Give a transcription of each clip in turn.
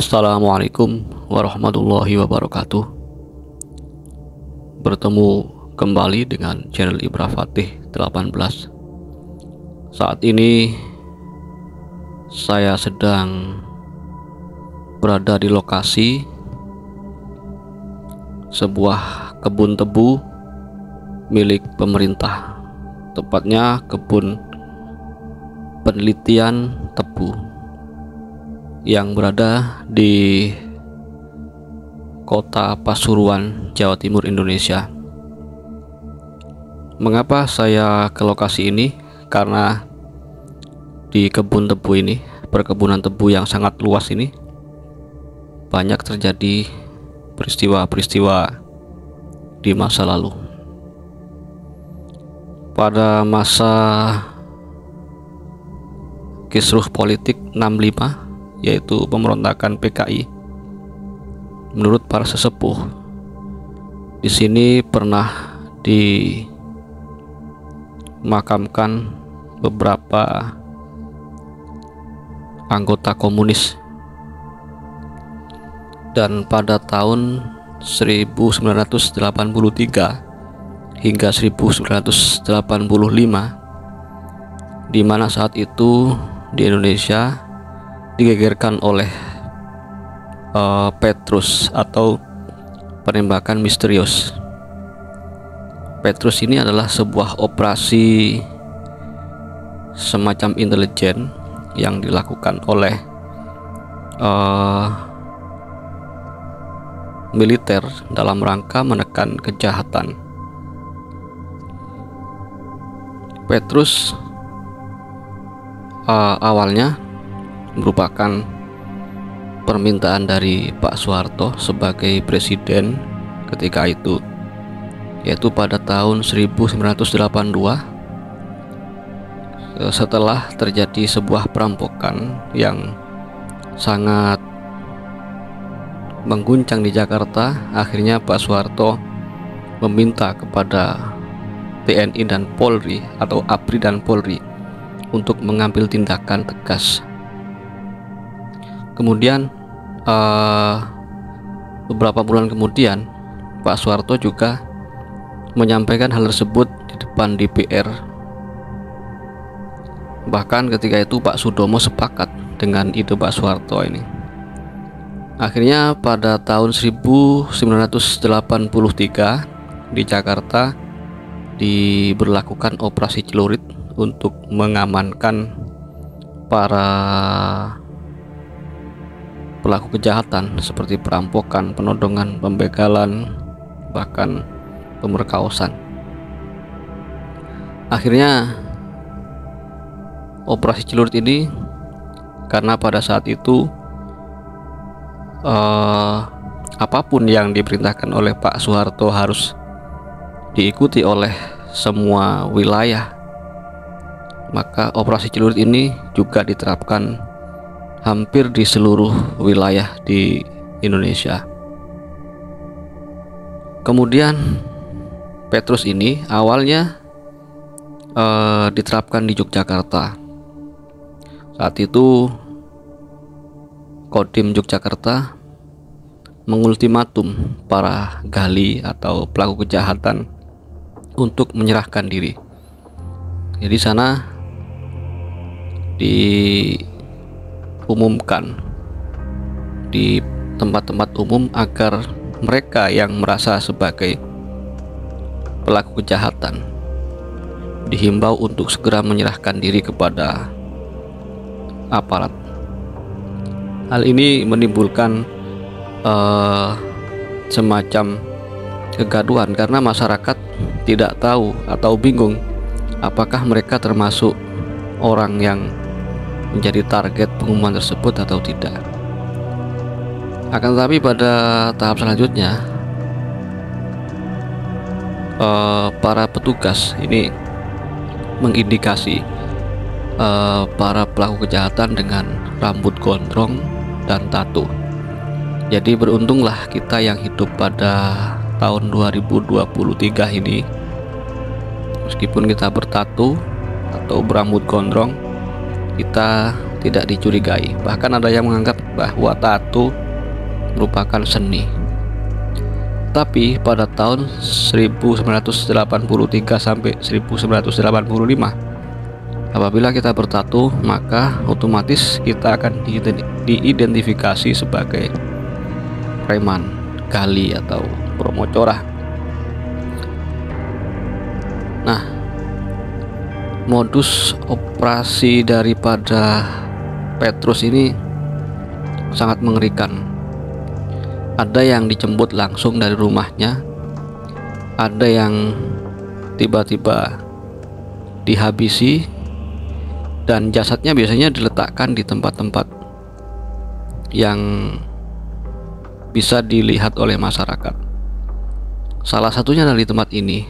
Assalamualaikum warahmatullahi wabarakatuh. Bertemu kembali dengan channel Ibra Fatih 18. Saat ini saya sedang berada di lokasi sebuah kebun tebu milik pemerintah, tepatnya kebun penelitian tebu yang berada di Kota Pasuruan, Jawa Timur, Indonesia. Mengapa saya ke lokasi ini? Karena di kebun tebu ini, perkebunan tebu yang sangat luas ini, banyak terjadi peristiwa-peristiwa di masa lalu. Pada masa kisruh politik 65, yaitu pemberontakan PKI, menurut para sesepuh, di sini pernah dimakamkan beberapa anggota komunis, dan pada tahun 1983 hingga 1985, di mana saat itu di Indonesia digegerkan oleh Petrus atau penembakan misterius. Petrus ini adalah sebuah operasi semacam intelijen yang dilakukan oleh militer dalam rangka menekan kejahatan. Petrus awalnya merupakan permintaan dari Pak Soeharto sebagai presiden ketika itu, yaitu pada tahun 1982 setelah terjadi sebuah perampokan yang sangat mengguncang di Jakarta. Akhirnya Pak Soeharto meminta kepada TNI dan Polri atau ABRI dan Polri untuk mengambil tindakan tegas. Kemudian beberapa bulan kemudian Pak Soeharto juga menyampaikan hal tersebut di depan DPR. Bahkan ketika itu Pak Sudomo sepakat dengan ide Pak Soeharto ini. Akhirnya pada tahun 1983 di Jakarta diberlakukan operasi celurit untuk mengamankan para pelaku kejahatan seperti perampokan, penodongan, pembegalan, bahkan pemerkosaan. Akhirnya operasi celurit ini, karena pada saat itu apapun yang diperintahkan oleh Pak Soeharto harus diikuti oleh semua wilayah, maka operasi celurit ini juga diterapkan hampir di seluruh wilayah di Indonesia. Kemudian Petrus ini awalnya diterapkan di Yogyakarta. Saat itu Kodim Yogyakarta mengultimatum para gali atau pelaku kejahatan untuk menyerahkan diri. Jadi sana diumumkan di tempat-tempat umum agar mereka yang merasa sebagai pelaku kejahatan dihimbau untuk segera menyerahkan diri kepada aparat. Hal ini menimbulkan semacam kegaduhan karena masyarakat tidak tahu atau bingung apakah mereka termasuk orang yang menjadi target pengumuman tersebut atau tidak. Akan tetapi pada tahap selanjutnya para petugas ini mengindikasi para pelaku kejahatan dengan rambut gondrong dan tato. Jadi beruntunglah kita yang hidup pada tahun 2023 ini, meskipun kita bertato atau berambut gondrong, kita tidak dicurigai. Bahkan ada yang menganggap bahwa tato merupakan seni. Tapi pada tahun 1983 sampai 1985, apabila kita bertato, maka otomatis kita akan diidentifikasi sebagai preman, gali, atau promocorah. Nah, modus operasi daripada Petrus ini sangat mengerikan. Ada yang dijemput langsung dari rumahnya, ada yang tiba-tiba dihabisi, dan jasadnya biasanya diletakkan di tempat-tempat yang bisa dilihat oleh masyarakat. Salah satunya dari tempat ini.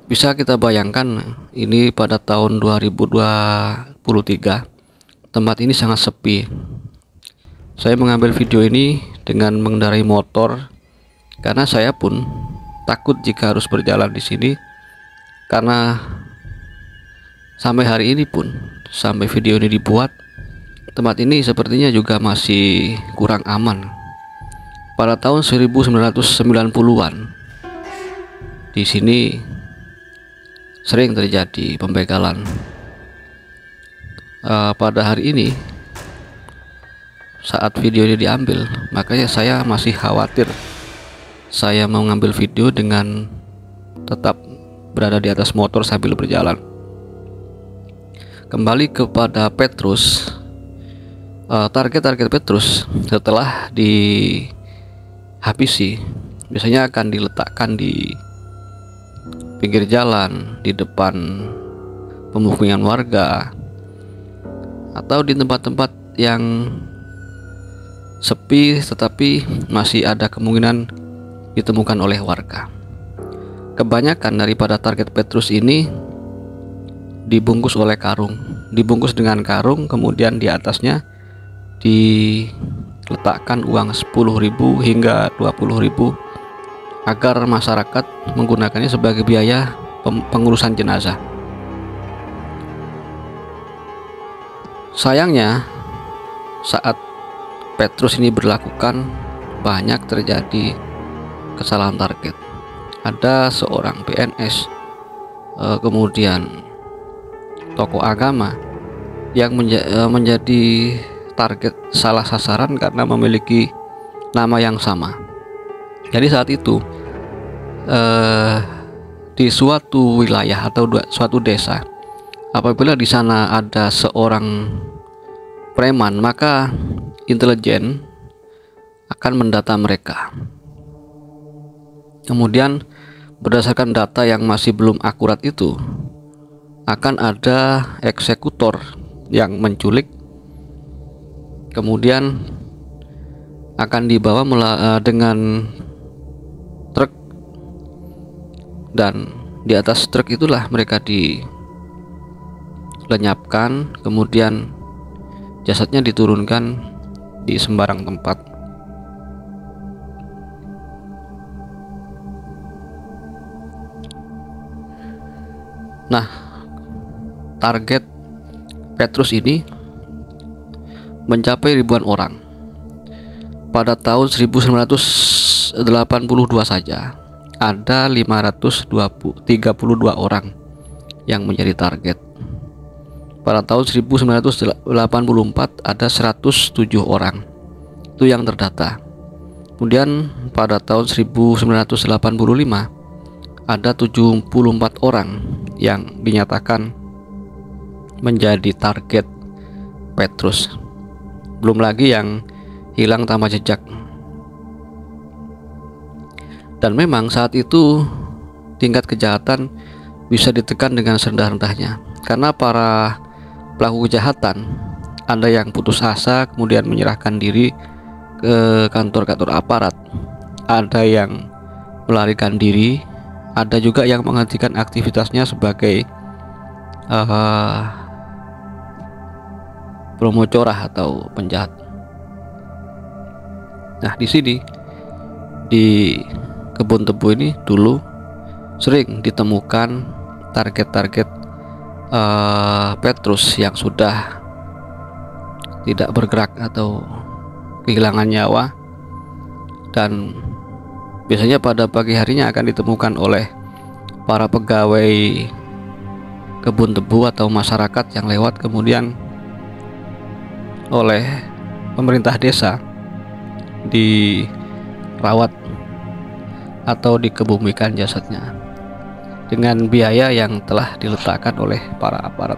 Bisa kita bayangkan, ini pada tahun 2023, tempat ini sangat sepi. Saya mengambil video ini dengan mengendarai motor karena saya pun takut jika harus berjalan di sini, karena sampai hari ini pun, sampai video ini dibuat, tempat ini sepertinya juga masih kurang aman. Pada tahun 1990-an di sini sering terjadi pembegalan. Pada hari ini, saat video ini diambil, makanya saya masih khawatir. Saya mau ngambil video dengan tetap berada di atas motor sambil berjalan. Kembali kepada Petrus, target-target Petrus setelah dihabisi biasanya akan diletakkan di pinggir jalan, di depan pemukiman warga, atau di tempat-tempat yang sepi tetapi masih ada kemungkinan ditemukan oleh warga. Kebanyakan daripada target Petrus ini dibungkus oleh karung, dibungkus dengan karung, kemudian di atasnya diletakkan uang 10.000 hingga 20.000 agar masyarakat menggunakannya sebagai biaya pengurusan jenazah. Sayangnya, saat Petrus ini berlakukan, banyak terjadi kesalahan target. Ada seorang PNS, kemudian tokoh agama yang menjadi target salah sasaran karena memiliki nama yang sama. Jadi saat itu di suatu wilayah atau suatu desa, apabila di sana ada seorang preman, maka intelijen akan mendata mereka. Kemudian berdasarkan data yang masih belum akurat itu, akan ada eksekutor yang menculik, kemudian akan dibawa dengan truk, dan di atas truk itulah mereka dilenyapkan, kemudian jasadnya diturunkan di sembarang tempat. Nah, target Petrus ini mencapai ribuan orang. Pada tahun 1982 saja ada 532 orang yang menjadi target. Pada tahun 1984 ada 107 orang, itu yang terdata. Kemudian pada tahun 1985 ada 74 orang yang dinyatakan menjadi target Petrus. Belum lagi yang hilang tanpa jejak. Dan memang saat itu tingkat kejahatan bisa ditekan dengan serendah-rendahnya, karena para pelaku kejahatan ada yang putus asa kemudian menyerahkan diri ke kantor-kantor aparat, ada yang melarikan diri, ada juga yang menghentikan aktivitasnya sebagai promocorah atau penjahat. Nah, di sini di kebun tebu ini dulu sering ditemukan target-target Petrus yang sudah tidak bergerak atau kehilangan nyawa, dan biasanya pada pagi harinya akan ditemukan oleh para pegawai kebun tebu atau masyarakat yang lewat, kemudian oleh pemerintah desa dirawat atau dikebumikan jasadnya dengan biaya yang telah diletakkan oleh para aparat.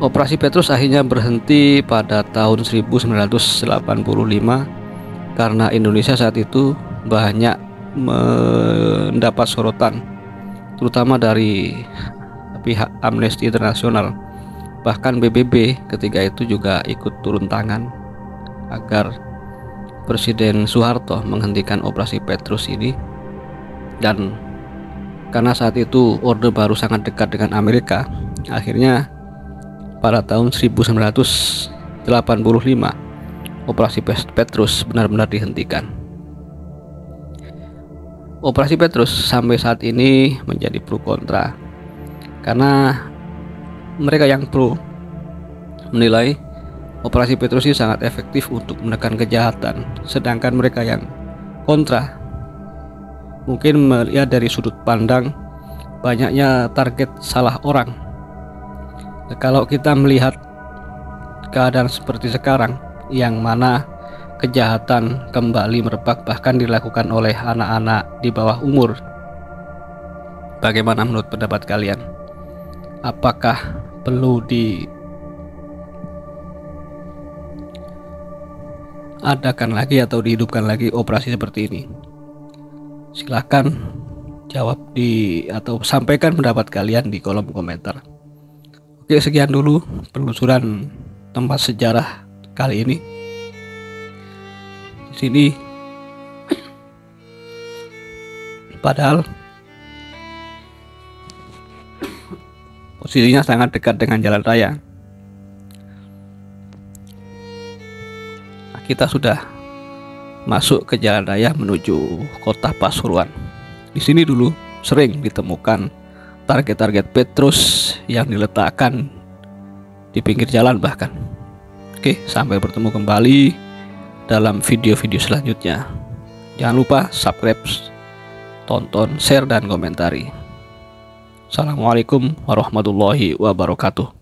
Operasi Petrus akhirnya berhenti pada tahun 1985 karena Indonesia saat itu banyak mendapat sorotan, terutama dari pihak Amnesty Internasional. Bahkan PBB ketika itu juga ikut turun tangan agar Presiden Soeharto menghentikan operasi Petrus ini. Dan karena saat itu Orde Baru sangat dekat dengan Amerika, akhirnya pada tahun 1985 operasi Petrus benar-benar dihentikan. Operasi Petrus sampai saat ini menjadi pro kontra, karena mereka yang pro menilai operasi Petrus ini sangat efektif untuk menekan kejahatan, sedangkan mereka yang kontra mungkin melihat dari sudut pandang banyaknya target salah orang. Kalau kita melihat keadaan seperti sekarang, yang mana kejahatan kembali merebak, bahkan dilakukan oleh anak-anak di bawah umur, bagaimana menurut pendapat kalian? Apakah perlu diadakan lagi atau dihidupkan lagi operasi seperti ini? Silahkan jawab atau sampaikan pendapat kalian di kolom komentar. Oke, sekian dulu penelusuran tempat sejarah kali ini. Di sini padahal posisinya sangat dekat dengan jalan raya. Nah, kita sudah masuk ke jalan raya menuju kota Pasuruan. Di sini dulu sering ditemukan target-target Petrus yang diletakkan di pinggir jalan bahkan. Oke, sampai bertemu kembali dalam video-video selanjutnya. Jangan lupa subscribe, tonton, share, dan komentari. Assalamualaikum warahmatullahi wabarakatuh.